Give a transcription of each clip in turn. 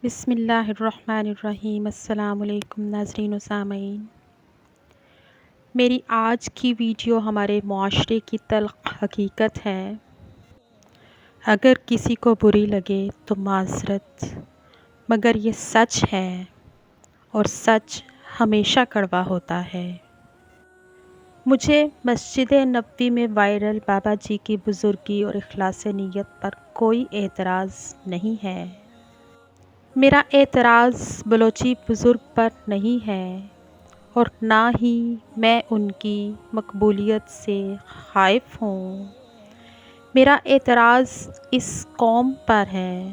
بسم اللہ الرحمن الرحیم۔ السلام علیکم ناظرین و سامعین۔ میری آج کی ویڈیو ہمارے معاشرے کی تلخ حقیقت ہے۔ اگر کسی کو بری لگے تو معذرت، مگر یہ سچ ہے اور سچ ہمیشہ کڑوا ہوتا ہے۔ مجھے مسجد نبوی میں وائرل بابا جی کی بزرگی اور اخلاص نیت پر کوئی اعتراض نہیں ہے۔ میرا اعتراض بلوچی بزرگ پر نہیں ہے اور نہ ہی میں ان کی مقبولیت سے خائف ہوں۔ میرا اعتراض اس قوم پر ہے۔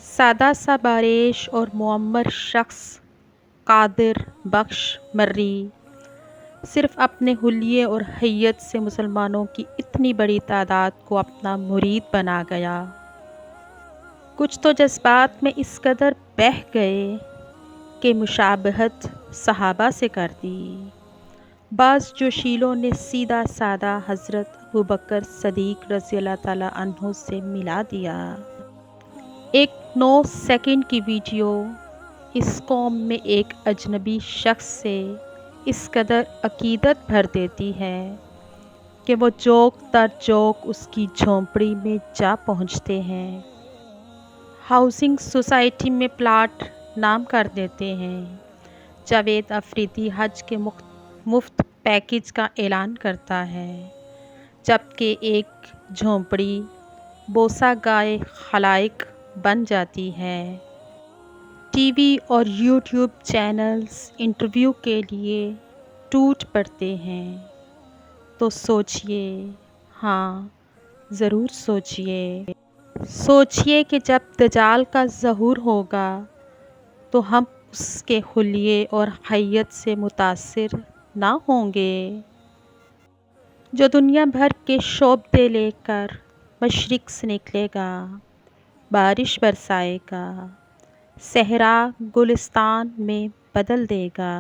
سادہ سا باریش اور معمر شخص قادر بخش مرری صرف اپنے حلیے اور حیت سے مسلمانوں کی اتنی بڑی تعداد کو اپنا مرید بنا گیا۔ کچھ تو جذبات میں اس قدر بہہ گئے کہ مشابہت صحابہ سے کر دی۔ بعض جوشیلوں نے سیدھا سادہ حضرت ابوبکر صدیق رضی اللہ تعالیٰ عنہ سے ملا دیا۔ ایک 9 سیکنڈ کی ویڈیو اس قوم میں ایک اجنبی شخص سے اس قدر عقیدت بھر دیتی ہے کہ وہ جوک در جوک اس کی جھونپڑی میں جا پہنچتے ہیں، ہاؤسنگ سوسائٹی میں پلاٹ نام کر دیتے ہیں۔ جاوید افریدی حج کے مفت پیکج کا اعلان کرتا ہے، جبکہ ایک جھونپڑی بوسہ گائے خلائق بن جاتی ہے۔ ٹی وی اور یوٹیوب چینلز انٹرویو کے لیے ٹوٹ پڑتے ہیں۔ تو سوچئے، ہاں ضرور سوچئے۔ سوچئے کہ جب دجال کا ظہور ہوگا تو ہم اس کے حلیے اور حیت سے متاثر نہ ہوں گے؟ جو دنیا بھر کے شعبدے لے کر مشرق سے نکلے گا، بارش برسائے گا، صحرا گلستان میں بدل دے گا،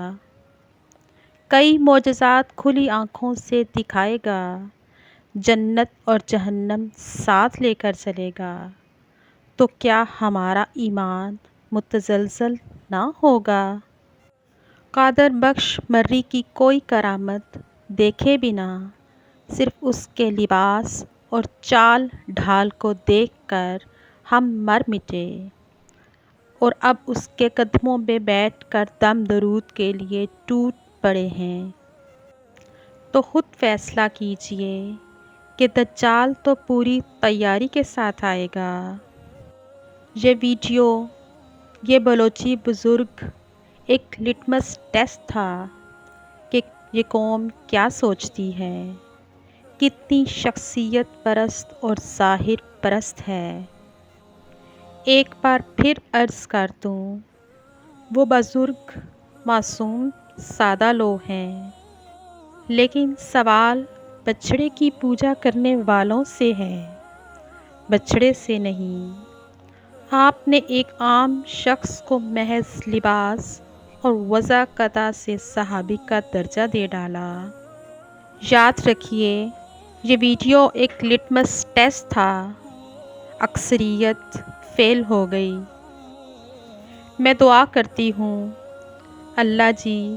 کئی معجزات کھلی آنکھوں سے دکھائے گا، جنت اور جہنم ساتھ لے کر چلے گا، تو کیا ہمارا ایمان متزلزل نہ ہوگا؟ قادر بخش مرری کی کوئی کرامت دیکھے بنا صرف اس کے لباس اور چال ڈھال کو دیکھ کر ہم مر مٹے اور اب اس کے قدموں میں بیٹھ کر دم درود کے لیے ٹوٹ پڑے ہیں۔ تو خود فیصلہ کیجئے کہ دجال تو پوری تیاری کے ساتھ آئے گا۔ یہ ویڈیو، یہ بلوچی بزرگ ایک لٹمس ٹیسٹ تھا کہ یہ قوم کیا سوچتی ہے، کتنی شخصیت پرست اور ظاہر پرست ہے۔ ایک بار پھر عرض کر دوں، وہ بزرگ معصوم سادہ لوگ ہیں، لیکن سوال بچڑے کی پوجا کرنے والوں سے ہے، بچڑے سے نہیں۔ آپ نے ایک عام شخص کو محض لباس اور وضع قطع سے صحابی کا درجہ دے ڈالا۔ یاد رکھیے، یہ ویڈیو ایک لٹمس ٹیسٹ تھا، اکثریت فیل ہو گئی۔ میں دعا کرتی ہوں، اللہ جی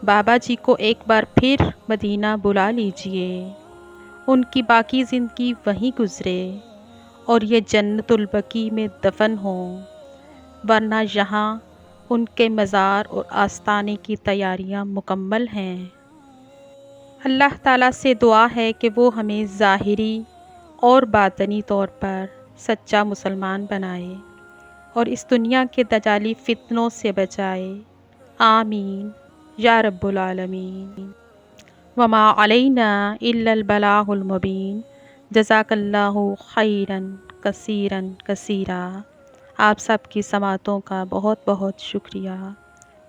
بابا جی کو ایک بار پھر مدینہ بلا لیجئے، ان کی باقی زندگی وہیں گزرے اور یہ جنت البقیع میں دفن ہوں، ورنہ یہاں ان کے مزار اور آستانے کی تیاریاں مکمل ہیں۔ اللہ تعالیٰ سے دعا ہے کہ وہ ہمیں ظاہری اور باطنی طور پر سچا مسلمان بنائے اور اس دنیا کے دجالی فتنوں سے بچائے، آمین یا رب العالمین۔ وما علینا الا البلاغ المبین۔ جزاک اللہ خیراً کثیراً کثیرا۔ آپ سب کی سماعتوں کا بہت بہت شکریہ۔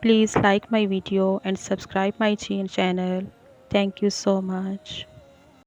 Please like my video and subscribe my channel. Thank you so much.